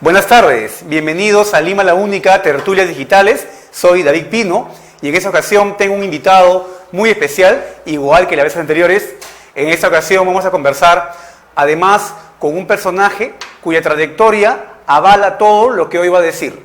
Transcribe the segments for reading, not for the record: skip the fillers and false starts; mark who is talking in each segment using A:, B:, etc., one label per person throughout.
A: Buenas tardes, bienvenidos a Lima la Única, Tertulias Digitales. Soy David Pino y en esta ocasión tengo un invitado muy especial, igual que las veces anteriores. En esta ocasión vamos a conversar además con un personaje cuya trayectoria avala todo lo que hoy va a decir.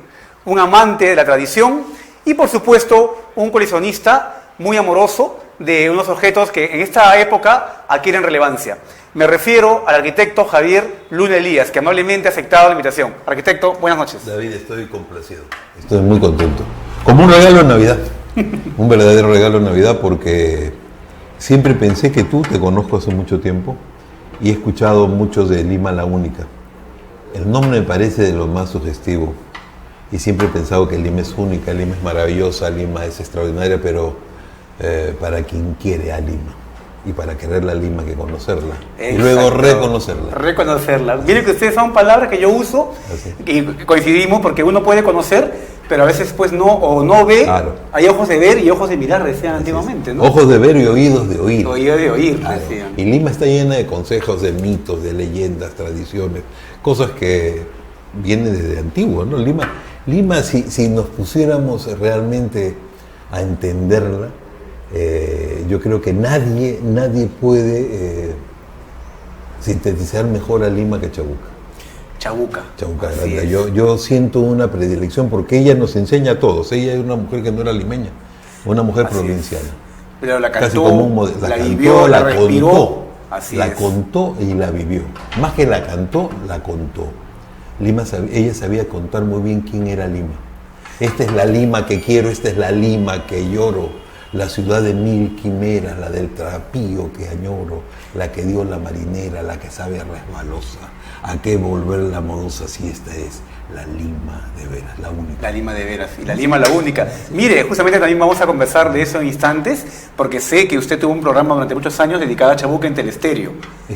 A: Un amante de la tradición y por supuesto un coleccionista muy amoroso de unos objetos que en esta época adquieren relevancia. Me refiero al arquitecto Javier Luna Elías, que amablemente ha aceptado la invitación. Arquitecto, buenas noches.
B: David, estoy complacido. Estoy muy contento. Como un regalo de Navidad. Un verdadero regalo de Navidad, porque siempre pensé que tú, te conozco hace mucho tiempo y he escuchado mucho de Lima la Única. El nombre me parece de lo más sugestivo y siempre he pensado que Lima es única, Lima es maravillosa, Lima es extraordinaria, pero para quien quiere a Lima. Y para querer la Lima que conocerla. Exacto. Y luego reconocerla.
A: Reconocerla. Miren que ustedes son palabras que yo uso y coincidimos porque uno puede conocer, pero a veces pues no, o no ve. Claro. Hay ojos de ver y ojos de mirar, decían antiguamente, ¿no?
B: Ojos de ver y oídos de oír.
A: Oídos de oír,
B: claro.
A: Decían.
B: Y Lima está llena de consejos, de mitos, de leyendas, tradiciones, cosas que vienen desde antiguo, ¿no? Lima si nos pusiéramos realmente a entenderla, yo creo que nadie puede sintetizar mejor a Lima que Chabuca.
A: Chabuca
B: Granda. Yo siento una predilección porque ella nos enseña a todos. Ella es una mujer que no era limeña, una mujer provinciana.
A: Pero la cantó,
B: casi como un modelo.
A: La vivió, la respiró.
B: Contó. La contó y la vivió. Más que la cantó, la contó. Ella sabía contar muy bien quién era Lima. Esta es la Lima que quiero, esta es la Lima que lloro. La ciudad de mil quimeras, la del trapío que añoro, la que dio la marinera, la que sabe resbalosa. ¿A qué volver la amorosa si esta es la Lima de veras, la única?
A: La Lima de veras, sí, la Lima la única. Mire, justamente también vamos a conversar de eso en instantes, porque sé que usted tuvo un programa durante muchos años dedicado a Chabuca en Telestéreo.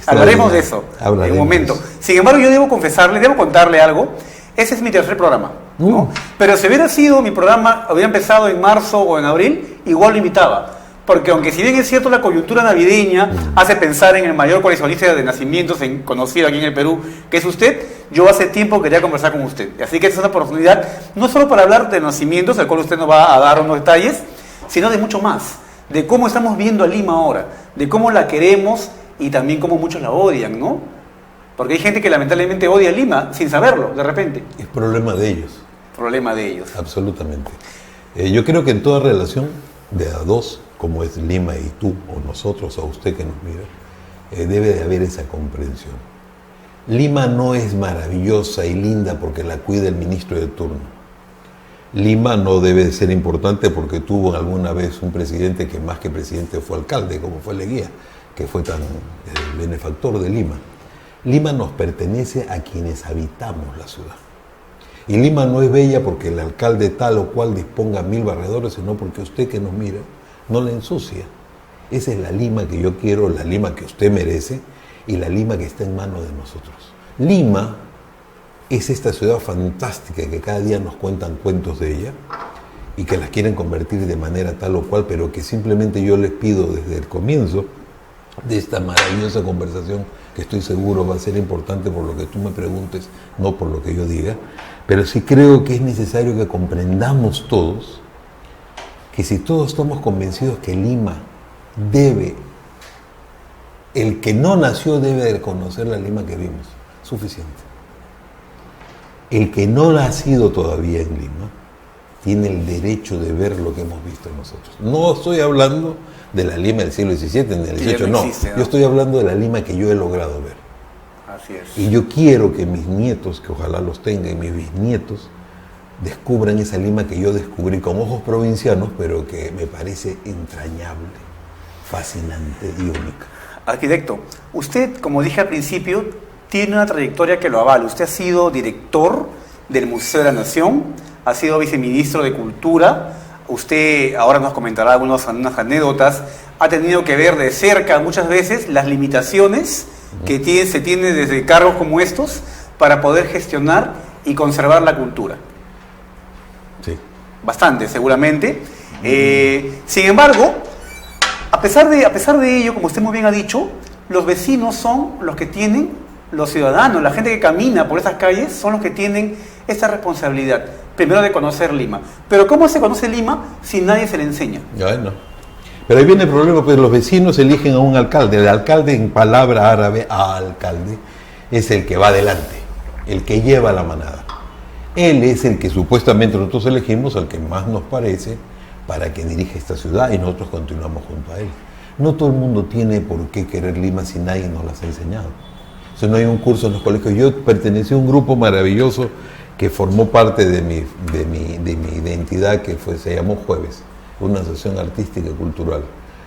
A: Hablaremos de eso en un momento. Sin embargo, yo debo contarle algo. Ese es mi tercer programa, ¿no? Pero si hubiera sido mi programa, hubiera empezado en marzo o en abril, igual lo invitaba. Porque aunque si bien es cierto la coyuntura navideña hace pensar en el mayor coleccionista de nacimientos conocido aquí en el Perú, que es usted, yo hace tiempo quería conversar con usted. Así que esta es una oportunidad, no solo para hablar de nacimientos, al cual usted nos va a dar unos detalles, sino de mucho más. De cómo estamos viendo a Lima ahora, de cómo la queremos y también cómo muchos la odian, ¿no? Porque hay gente que lamentablemente odia a Lima sin saberlo, de repente.
B: Es problema de ellos.
A: Problema de ellos.
B: Absolutamente. Yo creo que en toda relación de a dos, como es Lima y tú, o nosotros, o usted que nos mira, debe de haber esa comprensión. Lima no es maravillosa y linda porque la cuida el ministro de turno. Lima no debe de ser importante porque tuvo alguna vez un presidente que más que presidente fue alcalde, como fue Leguía, que fue tan benefactor de Lima. Lima nos pertenece a quienes habitamos la ciudad. Y Lima no es bella porque el alcalde tal o cual disponga 1000 barredores, sino porque usted que nos mira no la ensucia. Esa es la Lima que yo quiero, la Lima que usted merece y la Lima que está en manos de nosotros. Lima es esta ciudad fantástica que cada día nos cuentan cuentos de ella y que las quieren convertir de manera tal o cual, pero que simplemente yo les pido desde el comienzo de esta maravillosa conversación, que estoy seguro va a ser importante por lo que tú me preguntes, no por lo que yo diga, pero sí creo que es necesario que comprendamos todos que si todos estamos convencidos que Lima el que no nació debe de conocer la Lima que vimos, suficiente. El que no ha nacido todavía en Lima tiene el derecho de ver lo que hemos visto nosotros. No estoy hablando de la Lima del siglo XVII, del XVIII, no. Yo estoy hablando de la Lima que yo he logrado ver.
A: Así es.
B: Y yo quiero que mis nietos, que ojalá los tengan, y mis bisnietos, descubran esa Lima que yo descubrí con ojos provincianos, pero que me parece entrañable, fascinante y única.
A: Arquitecto, usted, como dije al principio, tiene una trayectoria que lo avala. Usted ha sido director del Museo de la Nación, ha sido viceministro de Cultura. Usted ahora nos comentará unas anécdotas, ha tenido que ver de cerca muchas veces las limitaciones que se tiene desde cargos como estos para poder gestionar y conservar la cultura.
B: Sí.
A: Bastante, seguramente. Sin embargo, a pesar de ello, como usted muy bien ha dicho, los vecinos son los que tienen los ciudadanos, la gente que camina por esas calles, son los que tienen esa responsabilidad, primero de conocer Lima. Pero ¿cómo se conoce Lima si nadie se le enseña?
B: Bueno, pero ahí viene el problema, pues los vecinos eligen a un alcalde. El alcalde, en palabra árabe, alcalde, es el que va adelante, el que lleva la manada. Él es el que supuestamente nosotros elegimos, al que más nos parece, para que dirija esta ciudad, y nosotros continuamos junto a él. No todo el mundo tiene por qué querer Lima si nadie nos las ha enseñado. O sea, no hay un curso en los colegios. Yo pertenecí a un grupo maravilloso que formó parte de mi identidad, que se llamó Jueves, una asociación artística y cultural.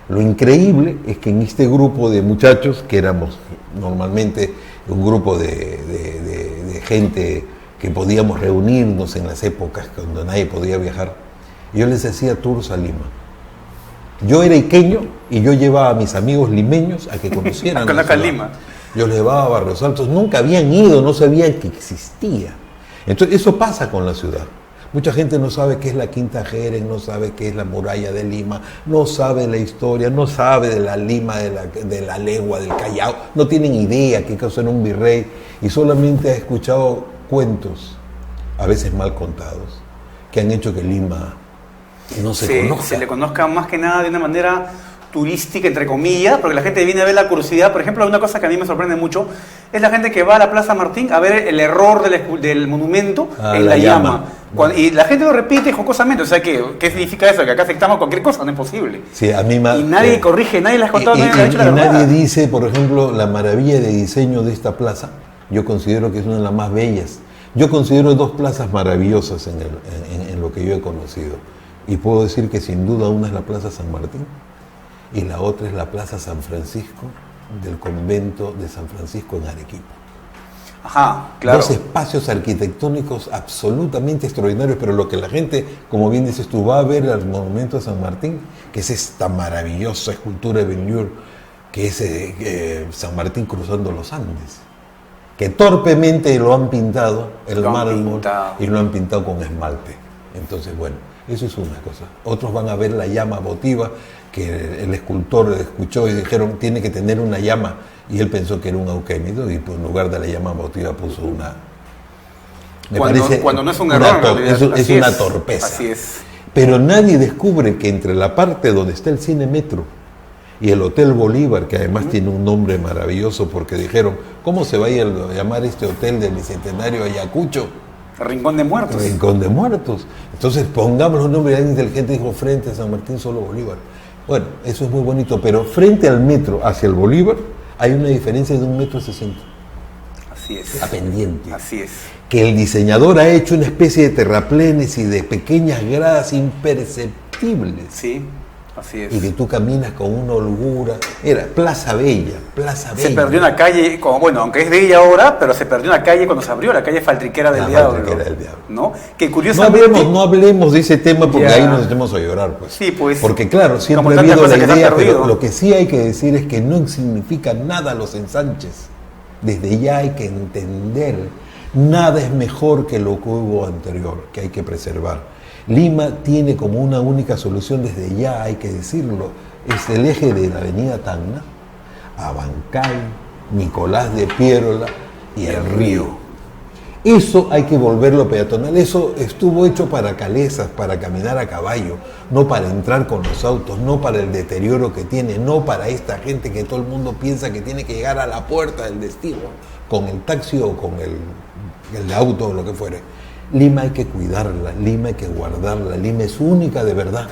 B: Lo increíble es que en este grupo de muchachos, que éramos normalmente un grupo de gente que podíamos reunirnos en las épocas cuando nadie podía viajar, yo les hacía tours a Lima. Yo era iqueño y yo llevaba a mis amigos limeños a que conocieran la ciudad.
A: Lima.
B: Yo les llevaba a Barrios Altos, nunca habían ido, no sabían que existía. Entonces eso pasa con la ciudad. Mucha gente no sabe qué es la Quinta Jerez, no sabe qué es la muralla de Lima, no sabe la historia, no sabe de la Lima, de la legua, del Callao, no tienen idea qué cosa era un virrey y solamente ha escuchado cuentos, a veces mal contados, que han hecho que Lima no se conozca.
A: Se le conozca más que nada de una manera turística, entre comillas, porque la gente viene a ver la curiosidad. Por ejemplo, una cosa que a mí me sorprende mucho es la gente que va a la Plaza Martín a ver el error del monumento en la llama. Y la gente lo repite jocosamente. O sea, ¿qué significa eso? ¿Que acá aceptamos cualquier cosa? No es posible.
B: Sí, a mí
A: y nadie corrige, nadie le ha contado, nadie le ha dicho la verdad.
B: Nadie dice, por ejemplo, la maravilla de diseño de esta plaza. Yo considero que es una de las más bellas. Yo considero dos plazas maravillosas en lo que yo he conocido. Y puedo decir que sin duda una es la Plaza San Martín y la otra es la Plaza San Francisco del convento de San Francisco en Arequipa.
A: Ajá, claro.
B: Dos espacios arquitectónicos absolutamente extraordinarios, pero lo que la gente, como bien dices tú, va a ver al monumento de San Martín, que es esta maravillosa escultura de Ben-Hur, que es San Martín cruzando los Andes, que torpemente lo han pintado, el mármol, y lo han pintado con esmalte. Entonces, bueno, eso es una cosa. Otros van a ver la llama votiva, que el escultor escuchó y dijeron, tiene que tener una llama, y él pensó que era un auquémido, y pues, en lugar de la llama votiva puso una...
A: Cuando no es un error,
B: es una torpeza.
A: Así es.
B: Pero nadie descubre que entre la parte donde está el Cine Metro y el Hotel Bolívar, que además tiene un nombre maravilloso, porque dijeron, ¿cómo se va a llamar este hotel del Bicentenario Ayacucho?
A: Rincón de Muertos.
B: Rincón de Muertos. Entonces pongamos un nombre. Alguien inteligente dijo frente a San Martín solo Bolívar. Bueno, eso es muy bonito, pero frente al metro hacia el Bolívar hay una diferencia de 1,60 m.
A: Así es.
B: La pendiente.
A: Así es.
B: Que el diseñador ha hecho una especie de terraplenes y de pequeñas gradas imperceptibles.
A: Sí. Así es.
B: Y que tú caminas con una holgura. Era Plaza Bella, Plaza Bella.
A: Se perdió una calle, aunque es bella ahora, pero se perdió una calle cuando se abrió, la calle Faltriquera del Diablo. ¿No? Que curiosamente...
B: No hablemos de ese tema porque ahí nos echamos a llorar, pues.
A: Sí, pues.
B: Porque claro, siempre ha habido la idea, pero lo que sí hay que decir es que no significa nada los ensanches. Desde ya hay que entender, nada es mejor que lo que hubo anterior, que hay que preservar. Lima tiene como una única solución, desde ya hay que decirlo, es el eje de la avenida Tacna, Abancay, Nicolás de Piérola y el río. Eso hay que volverlo peatonal, eso estuvo hecho para calesas, para caminar a caballo, no para entrar con los autos, no para el deterioro que tiene, no para esta gente que todo el mundo piensa que tiene que llegar a la puerta del destino, con el taxi o con el auto o lo que fuere. Lima hay que cuidarla, Lima hay que guardarla, Lima es única de verdad,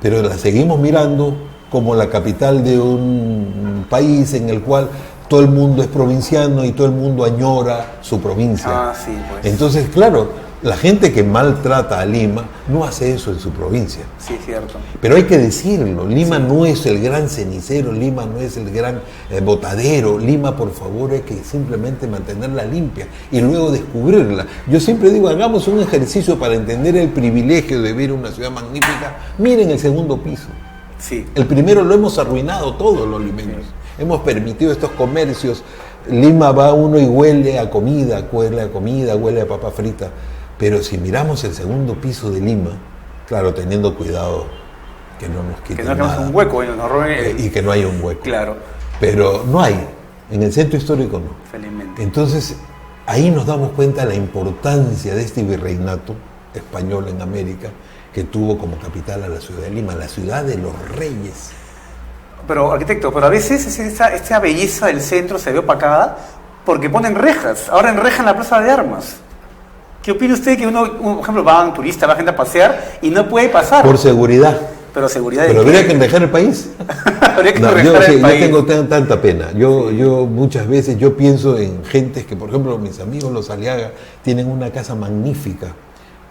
B: pero la seguimos mirando como la capital de un país en el cual todo el mundo es provinciano y todo el mundo añora su provincia.
A: Sí, pues.
B: Entonces, claro, la gente que maltrata a Lima no hace eso en su provincia.
A: Sí, cierto.
B: Pero hay que decirlo, Lima no es el gran cenicero, Lima no es el gran botadero, Lima, por favor, hay que simplemente mantenerla limpia y luego descubrirla. Yo siempre digo, hagamos un ejercicio para entender el privilegio de vivir en una ciudad magnífica. Miren el segundo piso.
A: Sí.
B: El primero lo hemos arruinado todos los limeños. Sí. Hemos permitido estos comercios. Lima va uno y huele a comida, huele a papa frita. Pero si miramos el segundo piso de Lima, claro, teniendo cuidado que no nos quiten nada.
A: Que no hagamos un hueco, nos roben
B: y que no haya un hueco.
A: Claro.
B: Pero no hay. En el centro histórico no.
A: Felizmente.
B: Entonces, ahí nos damos cuenta de la importancia de este virreinato español en América, que tuvo como capital a la ciudad de Lima, la ciudad de los reyes.
A: Pero, arquitecto, pero a veces esta belleza del centro se ve opacada porque ponen rejas. Ahora enrejan la plaza de armas. ¿Qué opina usted que uno, por ejemplo, va un turista, va gente a pasear y no puede pasar?
B: Por seguridad.
A: Pero seguridad de
B: Pero
A: qué?
B: habría que enrejar el país.
A: Habría que
B: No,
A: enrejar el
B: yo
A: país.
B: tengo tanta pena. Yo muchas veces yo pienso en gentes que, por ejemplo, mis amigos los Aliaga tienen una casa magnífica,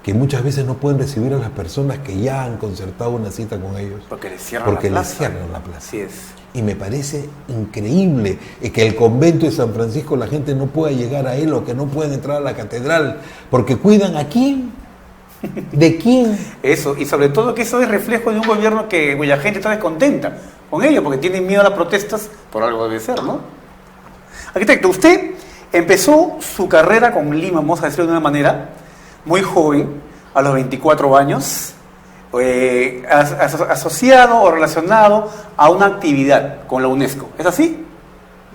B: que muchas veces no pueden recibir a las personas que ya han concertado una cita con ellos.
A: Porque les cierran la plaza.
B: les cierran la plaza.
A: Así es.
B: Y me parece increíble que el convento de San Francisco la gente no pueda llegar a él o que no puedan entrar a la catedral, porque cuidan a quién. ¿De quién?
A: Eso, y sobre todo que eso es reflejo de un gobierno cuya gente está descontenta con ello, porque tienen miedo a las protestas, por algo debe ser, ¿no? Arquitecto, usted empezó su carrera con Lima, vamos a decirlo de una manera, muy joven, a los 24 años, asociado o relacionado a una actividad con la UNESCO. ¿Es así?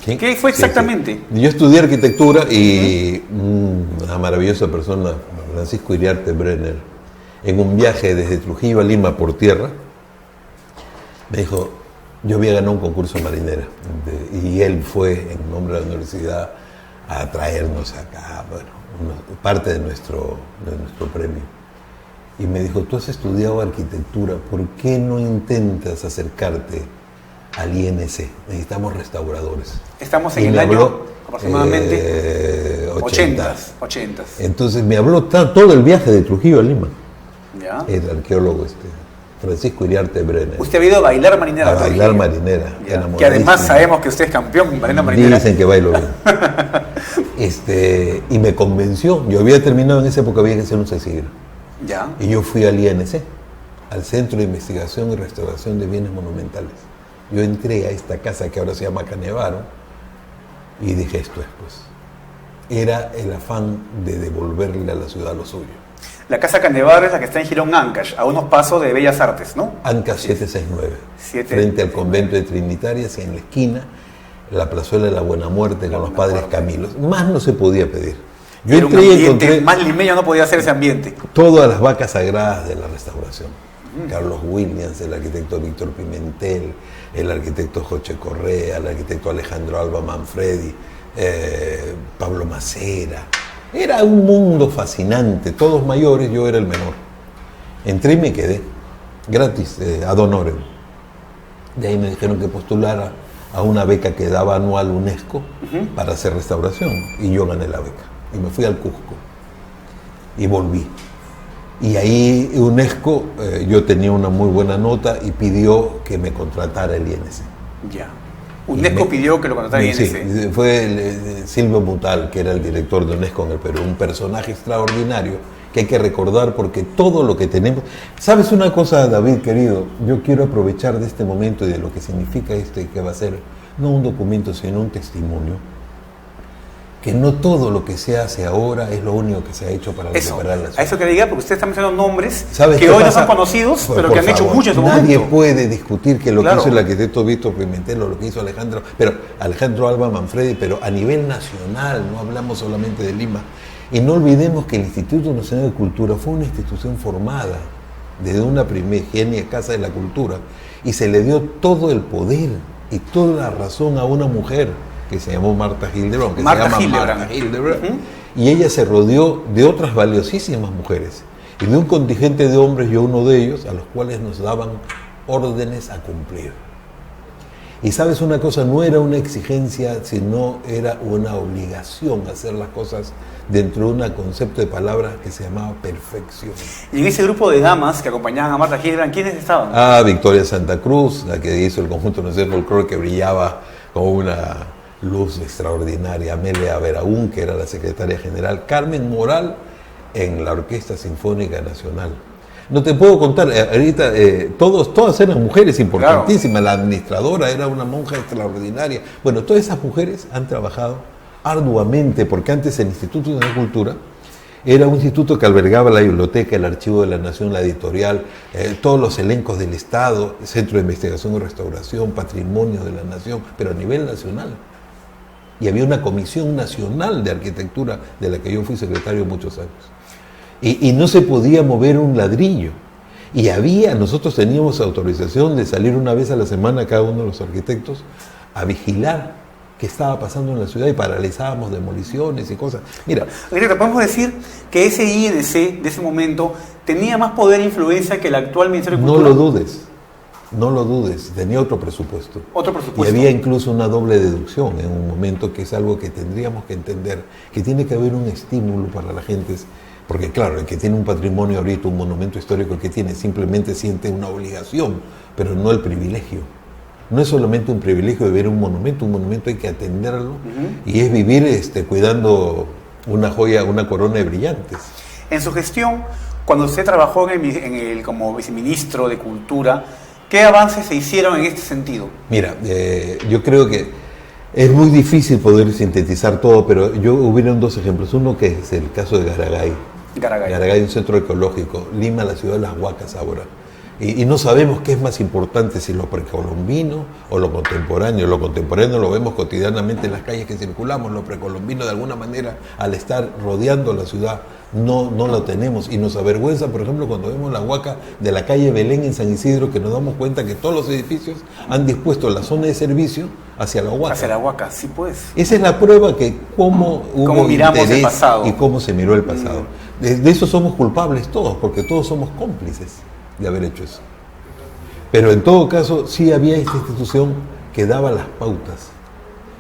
B: ¿Sí?
A: ¿Qué fue exactamente?
B: Sí. Yo estudié arquitectura y una maravillosa persona, Francisco Iriarte Brenner, en un viaje desde Trujillo a Lima por tierra, me dijo, yo había ganado un concurso marinera y él fue en nombre de la universidad a traernos acá, bueno, parte de nuestro premio. Y me dijo, tú has estudiado arquitectura, ¿por qué no intentas acercarte al INC? Necesitamos restauradores.
A: Estamos en el año aproximadamente 80.
B: Entonces me habló todo el viaje de Trujillo a Lima.
A: ¿Ya?
B: El arqueólogo Francisco Iriarte Brenner.
A: ¿Usted ha ido a bailar marinera?
B: A bailar marinera.
A: Que además sabemos que usted es campeón en bailando marinera.
B: Dicen que bailo bien. Y me convenció. Yo había terminado en esa época, había que hacer un CECIGRA.
A: ¿Ya?
B: Y yo fui al INC, al Centro de Investigación y Restauración de Bienes Monumentales. Yo entré a esta casa que ahora se llama Canevaro y dije, esto es pues. Era el afán de devolverle a la ciudad lo suyo.
A: La Casa Canevaro es la que está en Girón Ancash, a unos pasos de Bellas Artes, ¿no?
B: Ancash 769, frente al convento de Trinitarias, y en la esquina, la plazuela de la Buena Muerte con los padres Camilos. Más no se podía pedir. Yo
A: Era
B: entré y encontré
A: más limeño no podía ser ese ambiente.
B: todas las vacas sagradas de la restauración. Carlos Williams, el arquitecto Víctor Pimentel, el arquitecto Joche Correa, el arquitecto Alejandro Alba Manfredi, Pablo Macera. Era un mundo fascinante, todos mayores, yo era el menor. Entré y me quedé, gratis, ad honorem. De ahí me dijeron que postulara a una beca que daba anual UNESCO para hacer restauración, y yo gané la beca. Y me fui al Cusco y volví. Y ahí UNESCO, yo tenía una muy buena nota y pidió que me contratara el INC.
A: Ya. UNESCO pidió que lo contratara el INC.
B: Sí, fue Silvio Mutal, que era el director de UNESCO en el Perú, un personaje extraordinario que hay que recordar porque todo lo que tenemos... ¿Sabes una cosa, David, querido? Yo quiero aprovechar de este momento y de lo que significa que va a ser no un documento, sino un testimonio. Que no todo lo que se hace ahora es lo único que se ha hecho para recuperar la ciudad.
A: A eso que diga, porque usted está mencionando nombres
B: que
A: hoy no son conocidos, pero que han hecho mucho en su momento.
B: Nadie puede discutir que lo que hizo el arquitecto Víctor Pimentel o lo que hizo Alejandro Alba Manfredi, pero a nivel nacional, no hablamos solamente de Lima. Y no olvidemos que el Instituto Nacional de Cultura fue una institución formada desde una primigenia Casa de la Cultura y se le dio todo el poder y toda la razón a una mujer que se llamó Marta Hildebrand, Marta Hildebrand. Y ella se rodeó de otras valiosísimas mujeres y de un contingente de hombres, yo uno de ellos, a los cuales nos daban órdenes a cumplir. Y sabes una cosa, no era una exigencia, sino era una obligación hacer las cosas dentro de un concepto de palabras que se llamaba perfección.
A: Y en ese grupo de damas que acompañaban a Marta Hildebrand, ¿quiénes estaban?
B: Victoria Santa Cruz, la que hizo el conjunto nacional folclore que brillaba como una luz extraordinaria, Amelia Veraún, que era la secretaria general, Carmen Moral en la Orquesta Sinfónica Nacional. No te puedo contar, ahorita todas eran mujeres importantísimas, la administradora era una monja extraordinaria. Bueno, todas esas mujeres han trabajado arduamente, porque antes el Instituto de Cultura era un instituto que albergaba la biblioteca, el Archivo de la Nación, la editorial, todos los elencos del Estado, Centro de Investigación y Restauración, Patrimonio de la Nación, pero a nivel nacional. Y había una comisión nacional de arquitectura de la que yo fui secretario muchos años. Y no se podía mover un ladrillo. Y nosotros teníamos autorización de salir una vez a la semana cada uno de los arquitectos a vigilar qué estaba pasando en la ciudad y paralizábamos demoliciones y cosas. Mira,
A: podemos decir que ese INC de ese momento tenía más poder e influencia que el actual Ministerio de Cultura.
B: No lo dudes, tenía otro presupuesto.
A: Otro presupuesto.
B: Y había incluso una doble deducción en un momento, que es algo que tendríamos que entender, que tiene que haber un estímulo para la gente. Porque claro, el que tiene un patrimonio ahorita, un monumento histórico, el que tiene simplemente siente una obligación, pero no el privilegio. No es solamente un privilegio de ver un monumento hay que atenderlo, y es vivir cuidando una joya, una corona de brillantes.
A: En su gestión, cuando usted trabajó como viceministro de Cultura, ¿qué avances se hicieron en este sentido?
B: Mira, yo creo que es muy difícil poder sintetizar todo, pero hubieron dos ejemplos. Uno que es el caso de Garagay. Garagay, un centro ecológico. Lima, la ciudad de las huacas ahora. Y no sabemos qué es más importante, si lo precolombino o lo contemporáneo. Lo contemporáneo lo vemos cotidianamente en las calles que circulamos. Lo precolombino, de alguna manera, al estar rodeando la ciudad, no lo tenemos. Y nos avergüenza, por ejemplo, cuando vemos la huaca de la calle Belén en San Isidro, que nos damos cuenta que todos los edificios han dispuesto la zona de servicio hacia la huaca.
A: Hacia la huaca, sí pues.
B: Esa es la prueba que cómo
A: miramos el pasado.
B: Y cómo se miró el pasado. De eso somos culpables todos, porque todos somos cómplices de haber hecho eso. Pero en todo caso, sí había esta institución que daba las pautas.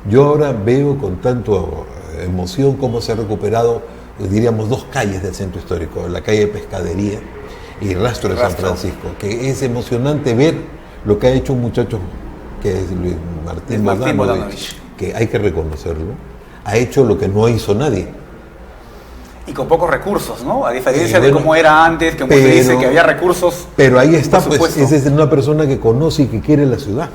B: Yo ahora veo con tanto emoción cómo se ha recuperado, diríamos, dos calles del centro histórico, la calle Pescadería y Rastro de San Francisco, que es emocionante ver lo que ha hecho un muchacho que es Luis Martín Bogdanovich, que hay que reconocerlo, ha hecho lo que no hizo nadie.
A: Y con pocos recursos, ¿no? A diferencia de cómo era antes, que se dice que había recursos.
B: Pero ahí está, pues, es una persona que conoce y que quiere la ciudad.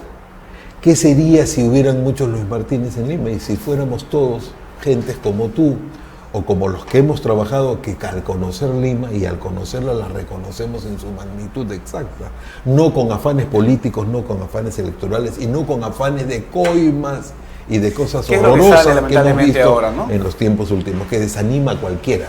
B: ¿Qué sería si hubieran muchos Luis Martínez en Lima? Y si fuéramos todos gentes como tú, o como los que hemos trabajado, que al conocer Lima y al conocerla la reconocemos en su magnitud exacta, no con afanes políticos, no con afanes electorales y no con afanes de coimas y de cosas horrorosas que hemos visto ahora, ¿no? En los tiempos últimos, que desanima a cualquiera.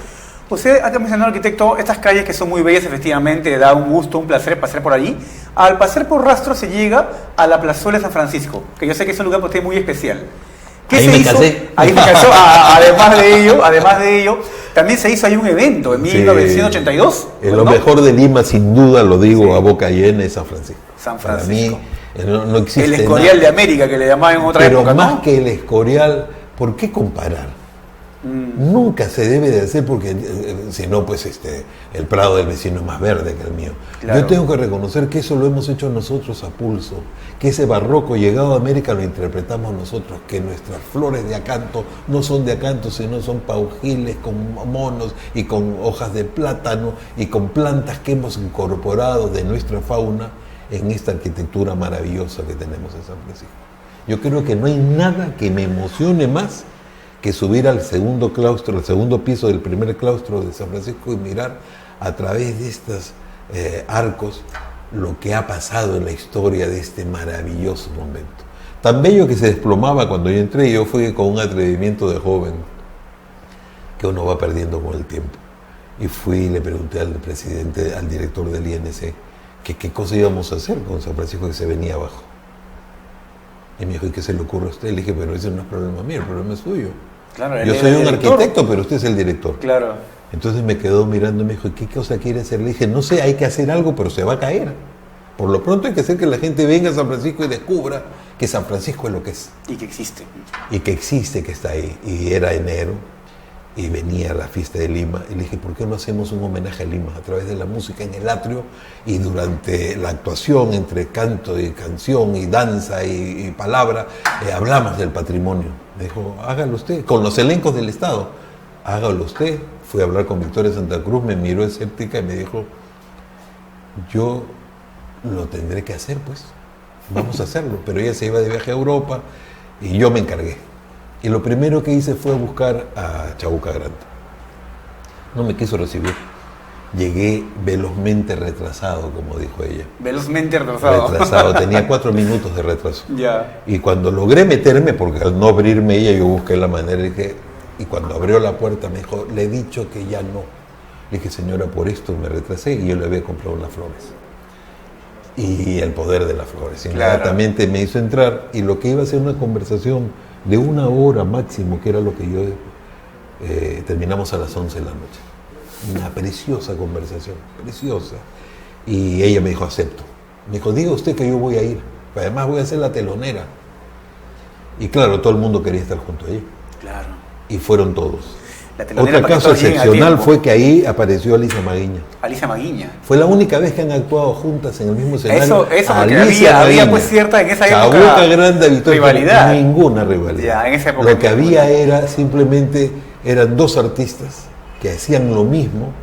A: Usted ha mencionado, arquitecto, estas calles que son muy bellas, efectivamente, da un gusto, un placer pasear por allí. Al pasear por Rastro se llega a la Plazuela de San Francisco, que yo sé que es un lugar para usted muy especial. ¿Qué se hizo? Ahí me casó. Además de ello, también se hizo ahí un evento en 1982.
B: Lo mejor de Lima, sin duda, lo digo a boca llena, es San Francisco.
A: San Francisco.
B: Para mí no existe
A: el Escorial nada de América, que le llamaban en otra época,
B: ¿no? Pero más que el Escorial, ¿por qué comparar? Nunca se debe de hacer, porque si no, pues el prado del vecino es más verde que el mío. Claro. Yo tengo que reconocer que eso lo hemos hecho nosotros a pulso, que ese barroco llegado a América lo interpretamos nosotros, que nuestras flores de acanto no son de acanto, sino son paujiles con monos y con hojas de plátano y con plantas que hemos incorporado de nuestra fauna en esta arquitectura maravillosa que tenemos en San Francisco. Yo creo que no hay nada que me emocione más que subir al segundo claustro, al segundo piso del primer claustro de San Francisco y mirar a través de estos arcos lo que ha pasado en la historia de este maravilloso momento. Tan bello que se desplomaba cuando yo entré. Yo fui con un atrevimiento de joven que uno va perdiendo con el tiempo. Y fui y le pregunté al presidente, al director del INC, que qué cosa íbamos a hacer con San Francisco, que se venía abajo. Y me dijo, ¿y qué se le ocurre a usted? Le dije, pero ese no es problema mío, el problema es suyo.
A: Claro,
B: yo soy un arquitecto, pero usted es el director.
A: Claro.
B: Entonces me quedó mirando y me dijo, ¿qué cosa quiere hacer? Le dije, no sé, hay que hacer algo, pero se va a caer. Por lo pronto hay que hacer que la gente venga a San Francisco y descubra que San Francisco es lo que es.
A: Y que existe.
B: Y que existe, que está ahí. Y era enero, y venía la fiesta de Lima, y le dije, ¿por qué no hacemos un homenaje a Lima a través de la música en el atrio? Y durante la actuación, entre canto y canción, y danza y palabra, hablamos del patrimonio. Me dijo, hágalo usted, con los elencos del Estado, hágalo usted. Fui a hablar con Victoria Santa Cruz, me miró escéptica y me dijo, yo lo tendré que hacer, pues, vamos a hacerlo. Pero ella se iba de viaje a Europa y yo me encargué. Y lo primero que hice fue buscar a Chabuca Granda. No me quiso recibir. llegué velozmente retrasado, como dijo ella.
A: Velozmente retrasado.
B: Retrasado, tenía 4 minutos de retraso.
A: Ya.
B: Y cuando logré meterme, porque al no abrirme ella, yo busqué la manera y cuando abrió la puerta me dijo, le he dicho que ya no. Le dije, señora, por esto me retrasé y yo le había comprado las flores. Y el poder de las flores. Inmediatamente me hizo entrar y lo que iba a ser una conversación de 1 hora máximo, que era lo que yo... terminamos a las 11 de la noche. Una preciosa conversación, preciosa. Y ella me dijo, acepto. Me dijo, diga usted que yo voy a ir. Además voy a ser la telonera. Y claro, todo el mundo quería estar junto a ella.
A: Claro.
B: Y fueron todos.
A: Otro
B: caso excepcional fue que ahí apareció Alicia Maguiña.
A: Alicia Maguiña.
B: Fue la única vez que han actuado juntas en el mismo escenario.
A: Eso porque había pues cierta en esa época
B: Chabuca Granda, Victoria,
A: rivalidad.
B: Ninguna rivalidad.
A: Ya, en esa época
B: lo que había era simplemente, eran 2 artistas que hacían lo mismo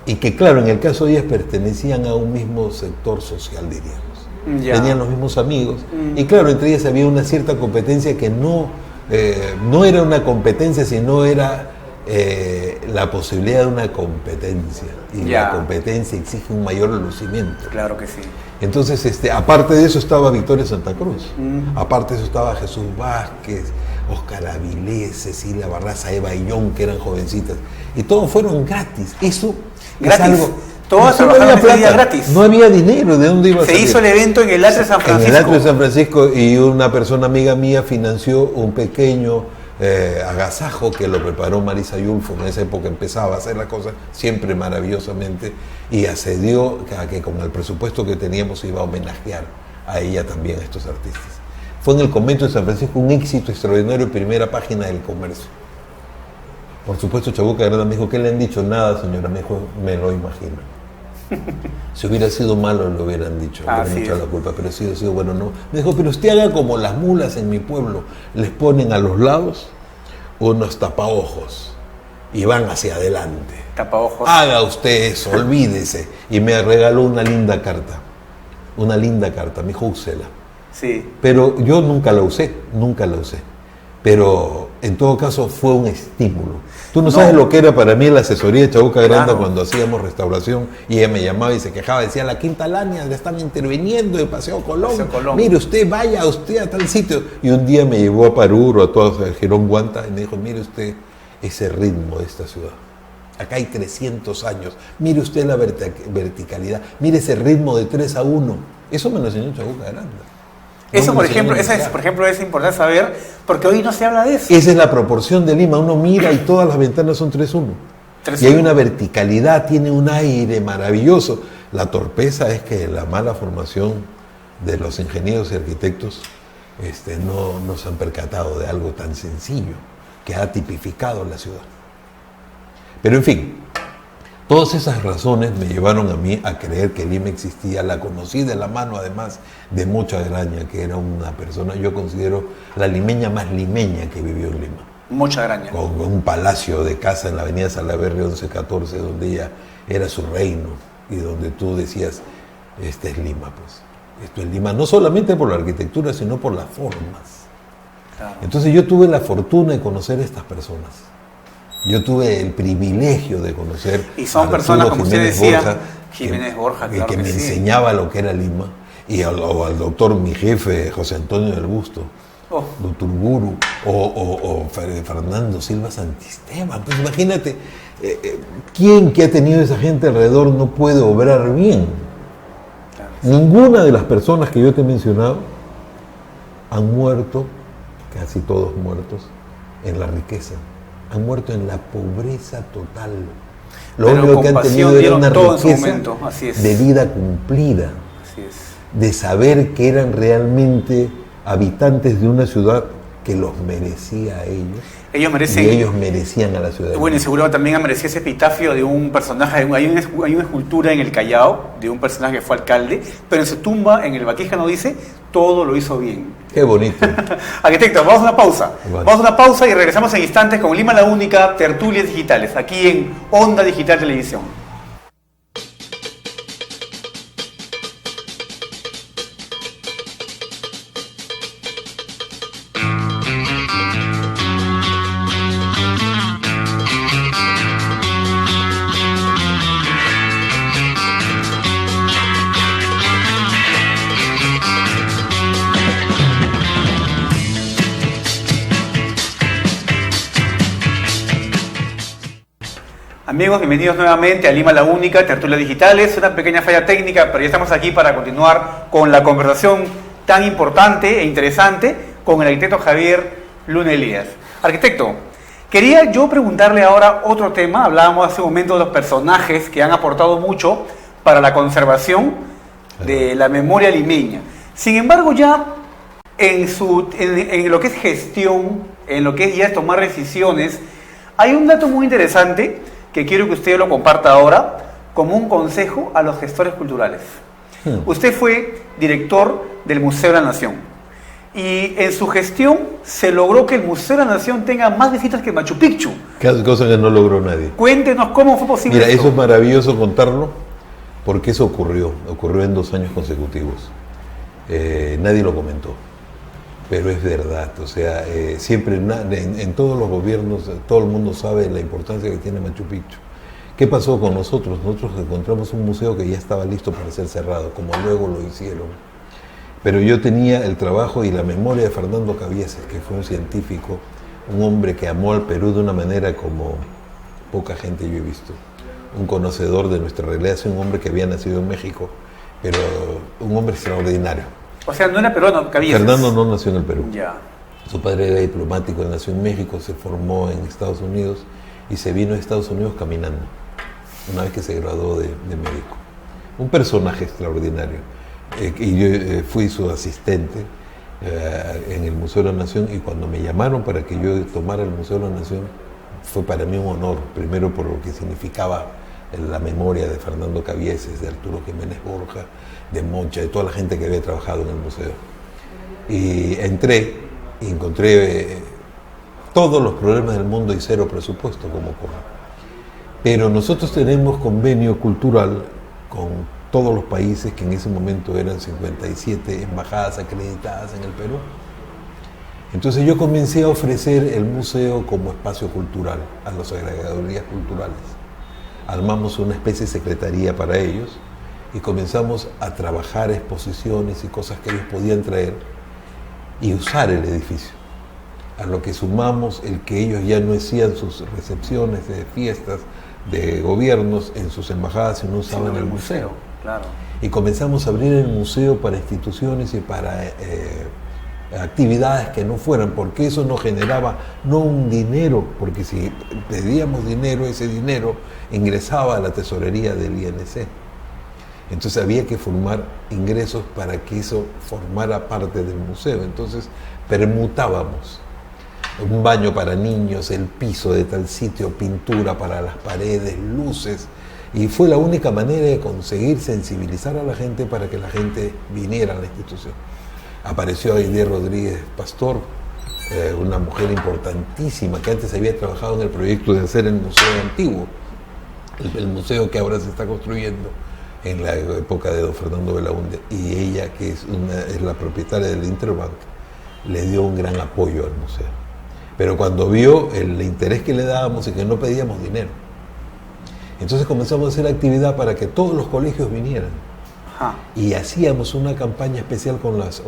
B: y que claro, en el caso de ellas pertenecían a un mismo sector social, diríamos. Ya. Tenían los mismos amigos y claro, entre ellas había una cierta competencia que no era una competencia, sino era la posibilidad de una competencia y la competencia exige un mayor lucimiento.
A: Claro que sí.
B: Entonces, aparte de eso estaba Victoria Santa Cruz, aparte de eso estaba Jesús Vázquez, Óscar Avilés, Cecilia Barraza, Eva Illón, que eran jovencitas, y todos fueron gratis. Eso
A: gratis.
B: Es algo.
A: Todas no había plata, gratis.
B: No había dinero, ¿de dónde iba a salir?
A: Se hizo el evento en el Atrio de San Francisco.
B: En el Atrio de San Francisco, y una persona amiga mía financió un pequeño agasajo que lo preparó Marisa Yulfo. En esa época empezaba a hacer la cosa siempre maravillosamente y accedió a que con el presupuesto que teníamos iba a homenajear a ella también, a estos artistas. Fue en el convento de San Francisco un éxito extraordinario, primera página del Comercio. Por supuesto, Chabuca Granda me dijo, ¿qué le han dicho? Nada, señora, me dijo, me lo imagino. Si hubiera sido malo lo hubieran dicho, le hubieran echado la culpa, pero si hubiera sido bueno, no. Me dijo, pero usted haga como las mulas en mi pueblo, les ponen a los lados unos tapaojos y van hacia adelante.
A: Tapaojos.
B: Haga usted eso, olvídese. Y me regaló una linda carta, me dijo, úsela.
A: Sí.
B: Pero yo nunca la usé. Pero en todo caso fue un estímulo. Tú no sabes lo que era para mí la asesoría de Chabuca Granda cuando hacíamos restauración y ella me llamaba y se quejaba, decía, la Quinta Lania le están interviniendo en Paseo Colón. Mire usted, vaya usted a tal sitio. Y un día me llevó a Paruro, a todo Girón Guanta, y me dijo, mire usted ese ritmo de esta ciudad. Acá hay 300 años. Mire usted la verticalidad. Mire ese ritmo de 3-1. Eso me lo enseñó Chabuca Granda.
A: Eso, por ejemplo, es importante saber, porque hoy no se habla de eso.
B: Esa es la proporción de Lima. Uno mira y todas las ventanas son 3-1. Y hay una verticalidad, tiene un aire maravilloso. La torpeza es que la mala formación de los ingenieros y arquitectos no se han percatado de algo tan sencillo que ha tipificado la ciudad. Pero en fin, todas esas razones me llevaron a mí a creer que Lima existía. La conocí de la mano, además, de Mocha Graña, que era una persona, yo considero, la limeña más limeña que vivió en Lima.
A: Mocha Graña.
B: Con un palacio de casa en la avenida Salaverry 1114, donde ella era su reino y donde tú decías, este es Lima, pues. Esto es Lima, no solamente por la arquitectura, sino por las formas. Claro. Entonces yo tuve la fortuna de conocer a estas personas. Yo tuve el privilegio de conocer
A: y son personas, como usted decía, Jiménez Borja, claro
B: que me enseñaba lo que era Lima, y al doctor, mi jefe, José Antonio del Busto, doctor Guru, o Fernando Silva Santisteban. Pues imagínate, ¿quién que ha tenido esa gente alrededor no puede obrar bien? Claro. Ninguna de las personas que yo te he mencionado han muerto, casi todos muertos, en la riqueza. Han muerto en la pobreza total. Lo único que han tenido era una riqueza de vida cumplida.
A: Así es.
B: De saber que eran realmente habitantes de una ciudad que los merecía a ellos.
A: Ellos merecen.
B: Y ellos merecían a la ciudad.
A: Bueno, y seguro también merecía ese epitafio de un personaje. Hay una escultura en el Callao de un personaje que fue alcalde, pero en su tumba, en el Baquíscano, dice: todo lo hizo bien.
B: Qué bonito.
A: Arquitecto, vamos a una pausa. Vale. Vamos a una pausa y regresamos en instantes con Lima la Única, Tertulias Digitales, aquí en Onda Digital Televisión. Amigos, bienvenidos nuevamente a Lima la Única, Tertulias Digitales. Una pequeña falla técnica, pero ya estamos aquí para continuar con la conversación tan importante e interesante con el arquitecto Javier Luna Elías. Arquitecto, quería yo preguntarle ahora otro tema. Hablábamos hace un momento de los personajes que han aportado mucho para la conservación de la memoria limeña. Sin embargo, ya en lo que es gestión, en lo que es ya tomar decisiones, hay un dato muy interesante que quiero que usted lo comparta ahora como un consejo a los gestores culturales. Usted fue director del Museo de la Nación y en su gestión se logró que el Museo de la Nación tenga más visitas que Machu Picchu.
B: Cosa que no logró nadie.
A: Cuéntenos cómo fue posible.
B: Mira, eso es maravilloso contarlo porque eso ocurrió en 2 años consecutivos. Nadie lo comentó, pero es verdad. O sea, siempre en todos los gobiernos, todo el mundo sabe la importancia que tiene Machu Picchu. ¿Qué pasó con nosotros? Nosotros encontramos un museo que ya estaba listo para ser cerrado, como luego lo hicieron. Pero yo tenía el trabajo y la memoria de Fernando Cabieces, que fue un científico, un hombre que amó al Perú de una manera como poca gente yo he visto. Un conocedor de nuestra realidad, un hombre que había nacido en México, pero un hombre extraordinario.
A: O sea, no era peruano, Cabieces.
B: Fernando no nació en el Perú.
A: Ya.
B: Su padre era diplomático, él nació en México, se formó en Estados Unidos y se vino a Estados Unidos caminando, una vez que se graduó de médico. Un personaje extraordinario. Y yo fui su asistente en el Museo de la Nación, y cuando me llamaron para que yo tomara el Museo de la Nación, fue para mí un honor, primero por lo que significaba la memoria de Fernando Cabieces, de Arturo Jiménez Borja, de Moncha, de toda la gente que había trabajado en el museo. Y entré y encontré todos los problemas del mundo y cero presupuesto, como ocurre. Pero nosotros tenemos convenio cultural con todos los países, que en ese momento eran 57 embajadas acreditadas en el Perú. Entonces yo comencé a ofrecer el museo como espacio cultural a las agregadorías culturales. Armamos una especie de secretaría para ellos y comenzamos a trabajar exposiciones y cosas que ellos podían traer y usar el edificio. A lo que sumamos el que ellos ya no hacían sus recepciones de fiestas de gobiernos en sus embajadas, sino usaban el museo.
A: Claro.
B: Y comenzamos a abrir el museo para instituciones y para actividades que no fueran, porque eso nos generaba no un dinero, porque si pedíamos dinero, ese dinero ingresaba a la tesorería del INC. Entonces había que formar ingresos para que eso formara parte del museo. Entonces permutábamos un baño para niños, el piso de tal sitio, pintura para las paredes, luces. Y fue la única manera de conseguir sensibilizar a la gente para que la gente viniera a la institución. Apareció Aide Rodríguez Pastor, una mujer importantísima que antes había trabajado en el proyecto de hacer el museo antiguo, el museo que ahora se está construyendo en la época de don Fernando Belaúnde. Y ella, que es la propietaria del Interbank, le dio un gran apoyo al museo. Pero cuando vio el interés que le dábamos y que no pedíamos dinero, entonces comenzamos a hacer actividad para que todos los colegios vinieran. Ajá. Y hacíamos una campaña especial con las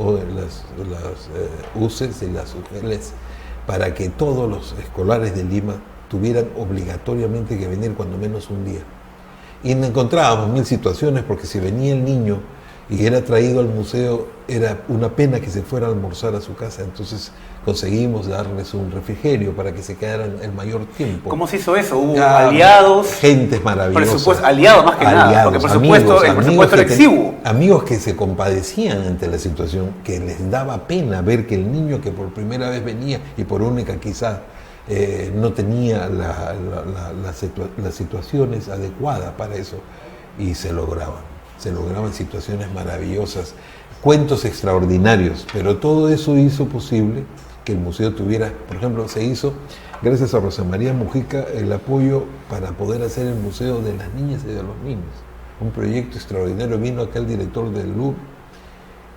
B: UCES y las UGLs para que todos los escolares de Lima tuvieran obligatoriamente que venir cuando menos un día. Y encontrábamos 1000 situaciones, porque si venía el niño y era traído al museo, era una pena que se fuera a almorzar a su casa. Entonces conseguimos darles un refrigerio para que se quedaran el mayor tiempo.
A: ¿Cómo se hizo eso? ¿Hubo aliados?
B: Gentes maravillosas.
A: Aliados más que nada, porque por supuesto el presupuesto era exiguo.
B: Amigos que se compadecían ante la situación, que les daba pena ver que el niño que por primera vez venía, y por única quizás, no tenía las situaciones adecuadas para eso, y se lograban situaciones maravillosas, cuentos extraordinarios, pero todo eso hizo posible que el museo tuviera, por ejemplo, se hizo, gracias a Rosa María Mujica, el apoyo para poder hacer el Museo de las Niñas y de los Niños. Un proyecto extraordinario. Vino acá el director del Louvre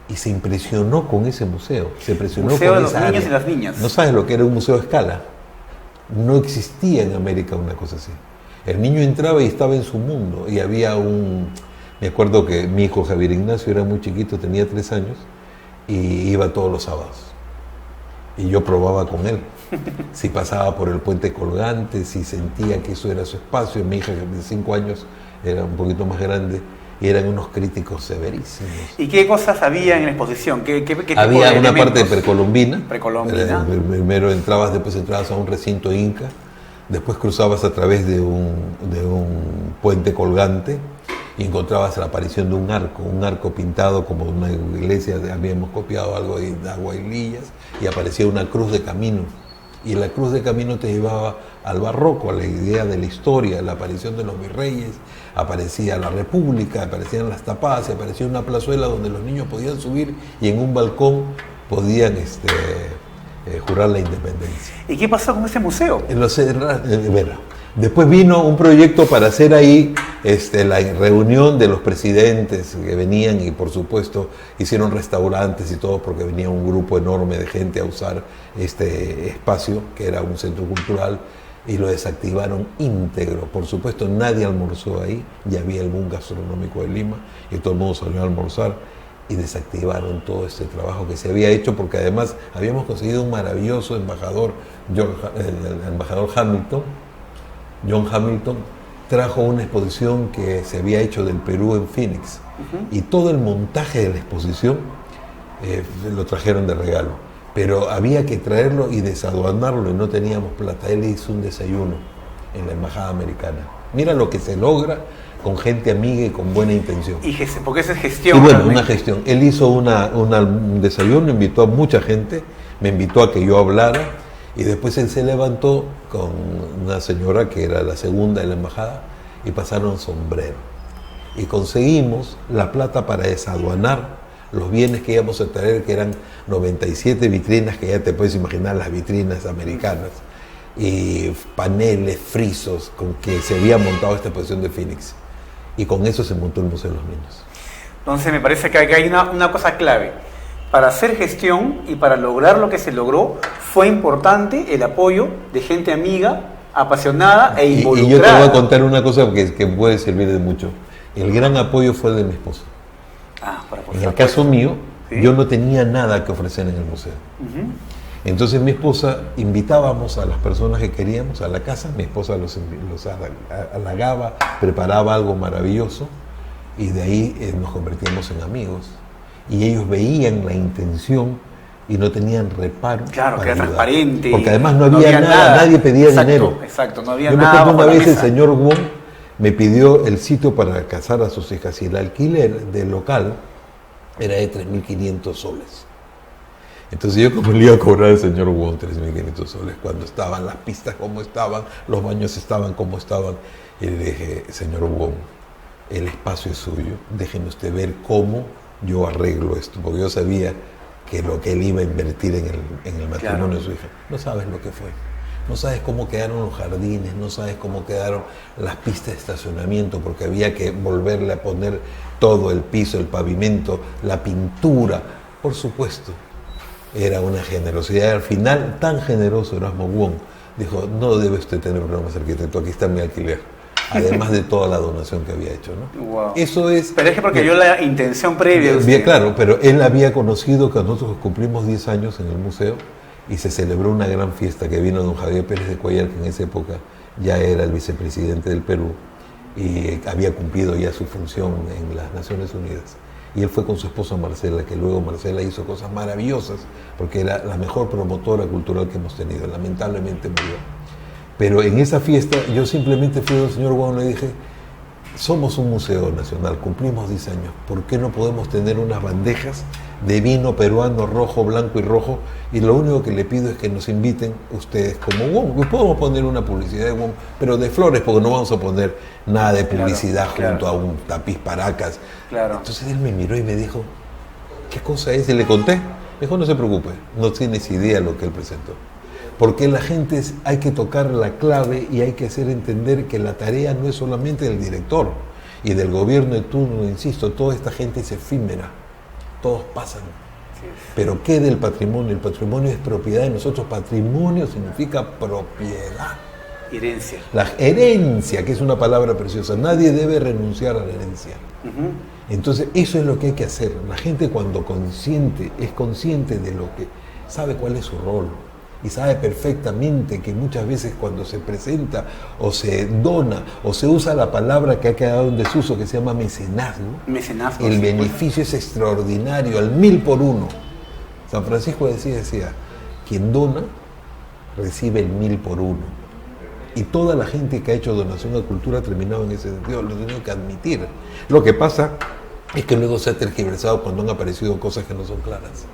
B: y se impresionó con ese museo. Se impresionó
A: museo
B: con
A: de
B: esa
A: los niños
B: área.
A: y las niñas.
B: No sabes lo que era un museo a escala. No existía en América una cosa así. El niño entraba y estaba en su mundo, y había me acuerdo que mi hijo Javier Ignacio era muy chiquito, tenía 3 años, y iba todos los sábados. Y yo probaba con él. si pasaba por el puente colgante, si sentía que eso era su espacio. Mi hija, de 5 años, era un poquito más grande, y eran unos críticos severísimos.
A: ¿Y qué cosas había en la exposición? ¿Qué tipo
B: había
A: de
B: una
A: elementos?
B: parte precolombina.
A: Precolombina.
B: Primero entrabas, después entrabas a un recinto inca, después cruzabas a través de un puente colgante y encontrabas la aparición de un arco pintado como una iglesia, habíamos copiado algo de agua y lillas, y aparecía una cruz de camino. Y la cruz de camino te llevaba al barroco, a la idea de la historia, la aparición de los virreyes, aparecía la república, aparecían las tapadas, y aparecía una plazuela donde los niños podían subir y en un balcón podían jurar la independencia.
A: ¿Y qué pasó con ese museo?
B: Después vino un proyecto para hacer ahí la reunión de los presidentes que venían, y por supuesto hicieron restaurantes y todo porque venía un grupo enorme de gente a usar este espacio que era un centro cultural, y lo desactivaron íntegro. Por supuesto nadie almorzó ahí, ya había el boom gastronómico de Lima y todo el mundo salió a almorzar, y desactivaron todo este trabajo que se había hecho, porque además habíamos conseguido un maravilloso embajador, el embajador John Hamilton, trajo una exposición que se había hecho del Perú en Phoenix, y todo el montaje de la exposición lo trajeron de regalo, pero había que traerlo y desaduanarlo y no teníamos plata. Él hizo un desayuno en la embajada americana. Mira lo que se logra con gente amiga y con buena intención.
A: Porque esa es gestión.
B: Y bueno, una gestión. Él hizo un desayuno, invitó a mucha gente, me invitó a que yo hablara, y después él se levantó con una señora que era la segunda de la embajada y pasaron sombrero. Y conseguimos la plata para desaduanar los bienes que íbamos a traer, que eran 97 vitrinas, que ya te puedes imaginar las vitrinas americanas, y paneles, frisos, con que se había montado esta exposición de Phoenix. Y con eso se montó el Museo de los Niños.
A: Entonces me parece que hay una cosa clave. Para hacer gestión y para lograr lo que se logró, fue importante el apoyo de gente amiga, apasionada e involucrada.
B: Y yo te voy a contar una cosa que puede servir de mucho. El gran apoyo fue de mi esposa. En el caso mío, ¿sí? Yo no tenía nada que ofrecer en el museo. Entonces mi esposa, invitábamos a las personas que queríamos a la casa, mi esposa los halagaba, preparaba algo maravilloso, y de ahí nos convertíamos en amigos. Y ellos veían la intención y no tenían reparo.
A: Claro,
B: para
A: que era
B: ayudar.
A: transparente.
B: Porque además no había nada, nadie pedía dinero.
A: Exacto, no había
B: Yo
A: nada.
B: me acuerdo una vez el señor Wong me pidió el sitio para casar a sus hijas, y el alquiler del local era de 3.500 soles. Entonces yo, como le iba a cobrar al señor Wong 3.500 soles, cuando estaban las pistas como estaban, los baños estaban como estaban, y le dije, señor Wong, el espacio es suyo, déjeme usted ver cómo yo arreglo esto, porque yo sabía que lo que él iba a invertir en el matrimonio de su hija. No sabes lo que fue. No sabes cómo quedaron los jardines, no sabes cómo quedaron las pistas de estacionamiento, porque había que volverle a poner todo el piso, el pavimento, la pintura. Por supuesto, era una generosidad. Al final, tan generoso Erasmo Wong, dijo, no debe usted tener problemas, arquitecto, aquí está mi alquiler. Además de toda la donación que había hecho, ¿no?
A: Wow.
B: Eso es...
A: Pero es que porque yo la intención previa...
B: Bien, claro, pero él había conocido que nosotros cumplimos 10 años en el museo, y se celebró una gran fiesta que vino don Javier Pérez de Cuellar, que en esa época ya era el vicepresidente del Perú y había cumplido ya su función en las Naciones Unidas. Y él fue con su esposa Marcela, que luego Marcela hizo cosas maravillosas, porque era la mejor promotora cultural que hemos tenido. Lamentablemente murió. Pero en esa fiesta yo simplemente fui al señor Wong y le dije, somos un museo nacional, cumplimos 10 años, ¿por qué no podemos tener unas bandejas de vino peruano rojo, blanco y rojo? Y lo único que le pido es que nos inviten ustedes como Wong. Podemos poner una publicidad de Wong, pero de flores, porque no vamos a poner nada de publicidad junto a un tapiz Paracas. Entonces él me miró y me dijo, ¿qué cosa es? Y le conté. Me dijo, no se preocupe, no tienes idea de lo que él presentó. Porque la gente hay que tocar la clave y hay que hacer entender que la tarea no es solamente del director y del gobierno de turno, insisto, toda esta gente es efímera, todos pasan. Sí. Pero ¿qué del patrimonio? El patrimonio es propiedad de nosotros, patrimonio significa propiedad.
A: Herencia.
B: La herencia, que es una palabra preciosa, nadie debe renunciar a la herencia. Entonces eso es lo que hay que hacer. La gente cuando es consciente de lo que, sabe cuál es su rol. y sabe perfectamente que muchas veces cuando se presenta o se dona o se usa la palabra que ha quedado en desuso, que se llama mecenazgo, el beneficio es extraordinario, al 1000 por 1. San Francisco decía, quien dona recibe el 1000 por 1. Y toda la gente que ha hecho donación a cultura ha terminado en ese sentido, lo tengo que admitir. Lo que pasa es que luego se ha tergiversado cuando han aparecido cosas que no son claras.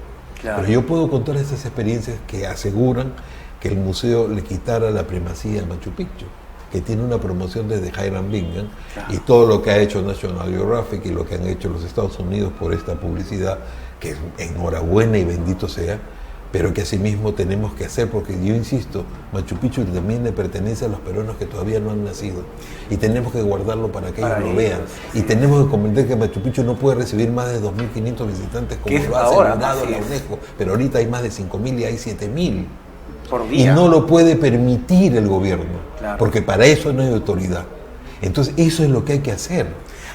B: Claro. Pero yo puedo contar estas experiencias que aseguran que el museo le quitara la primacía a Machu Picchu, que tiene una promoción desde Hiram Bingham, claro, y todo lo que ha hecho National Geographic y lo que han hecho los Estados Unidos por esta publicidad, que enhorabuena y bendito sea, pero que asimismo tenemos que hacer, porque yo insisto, Machu Picchu también le pertenece a los peruanos que todavía no han nacido, y tenemos que guardarlo para que ellos lo vean, y tenemos que comprender que Machu Picchu no puede recibir más de 2.500 visitantes como lo ha asegurado la UNESCO, pero ahorita hay más de 5.000 y hay 7.000 por día, y no lo puede permitir el gobierno, claro, porque para eso no hay autoridad. Entonces eso es lo que hay que hacer.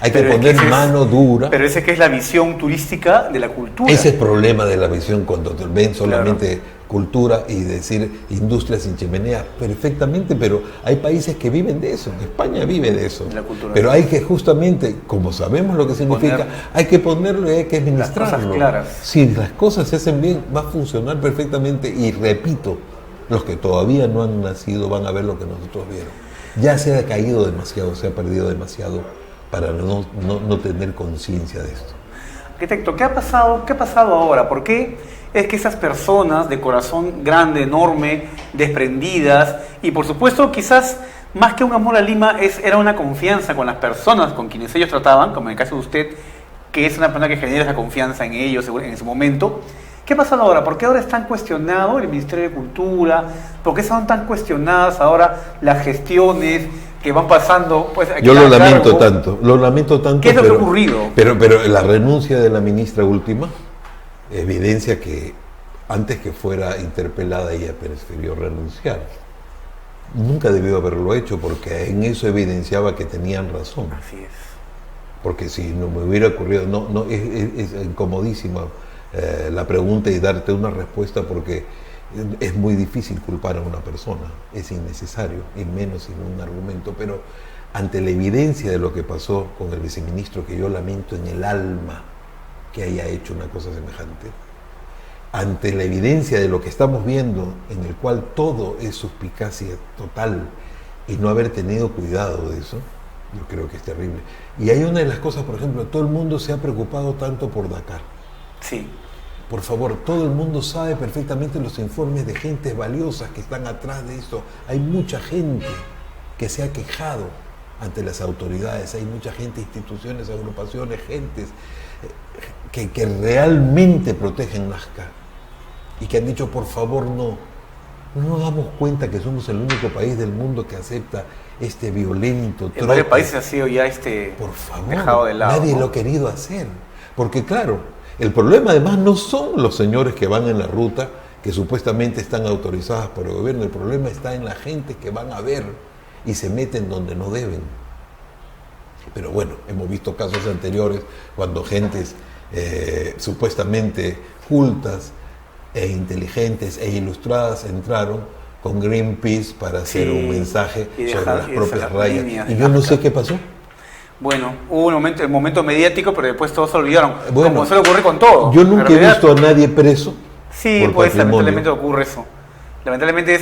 B: Hay que poner mano dura.
A: Pero ese que es la visión turística de la cultura.
B: Ese es el problema de la visión cuando ven solamente, claro, cultura y decir industria sin chimenea, perfectamente, pero hay países que viven de eso. España vive de eso. Pero hay que justamente, como sabemos lo que significa, hay que ponerlo y hay que administrarlo. Las cosas claras. Si las cosas se hacen bien, va a funcionar perfectamente. Y repito, los que todavía no han nacido van a ver lo que nosotros vieron. Ya se ha caído demasiado, se ha perdido demasiado para no tener conciencia de esto.
A: Arquitecto, ¿qué ha pasado ahora? ¿Por qué es que esas personas de corazón grande, enorme, desprendidas, y por supuesto quizás más que un amor a Lima, era una confianza con las personas con quienes ellos trataban, como en el caso de usted, que es una persona que genera esa confianza en ellos en su momento? ¿Qué ha pasado ahora? ¿Por qué ahora están cuestionados el Ministerio de Cultura? ¿Por qué son tan cuestionadas ahora las gestiones que van pasando? Pues,
B: yo lo lamento tanto.
A: ¿Qué es lo que ha ocurrido?
B: Pero la renuncia de la ministra última evidencia que antes que fuera interpelada ella prefirió renunciar. Nunca debió haberlo hecho porque en eso evidenciaba que tenían razón.
A: Así es.
B: Porque si no me hubiera ocurrido, es incomodísima la pregunta y darte una respuesta, porque es muy difícil culpar a una persona, es innecesario, y menos sin un argumento. Pero ante la evidencia de lo que pasó con el viceministro, que yo lamento en el alma que haya hecho una cosa semejante, ante la evidencia de lo que estamos viendo, en el cual todo es suspicacia total, y no haber tenido cuidado de eso, yo creo que es terrible. Y hay una de las cosas, por ejemplo, todo el mundo se ha preocupado tanto por Dakar.
A: Sí.
B: Por favor, todo el mundo sabe perfectamente los informes de gentes valiosas que están atrás de esto. Hay mucha gente que se ha quejado ante las autoridades, hay mucha gente, instituciones, agrupaciones, gentes que realmente protegen Nazca y que han dicho, por favor, no nos damos cuenta que somos el único país del mundo que acepta este violento trote.
A: En varios países ha sido ya
B: por favor,
A: dejado de lado.
B: Nadie lo ha querido hacer, porque claro, el problema además no son los señores que van en la ruta, que supuestamente están autorizadas por el gobierno. El problema está en la gente que van a ver y se meten donde no deben. Pero bueno, hemos visto casos anteriores cuando gentes supuestamente cultas e inteligentes e ilustradas entraron con Greenpeace para hacer un mensaje sobre las propias rayas. Y yo no sé qué pasó.
A: Bueno, hubo el momento mediático, pero después todos se olvidaron. Bueno, como suele ocurrir con todo.
B: Yo nunca he visto a nadie preso.
A: Sí, pues lamentablemente ocurre eso. Lamentablemente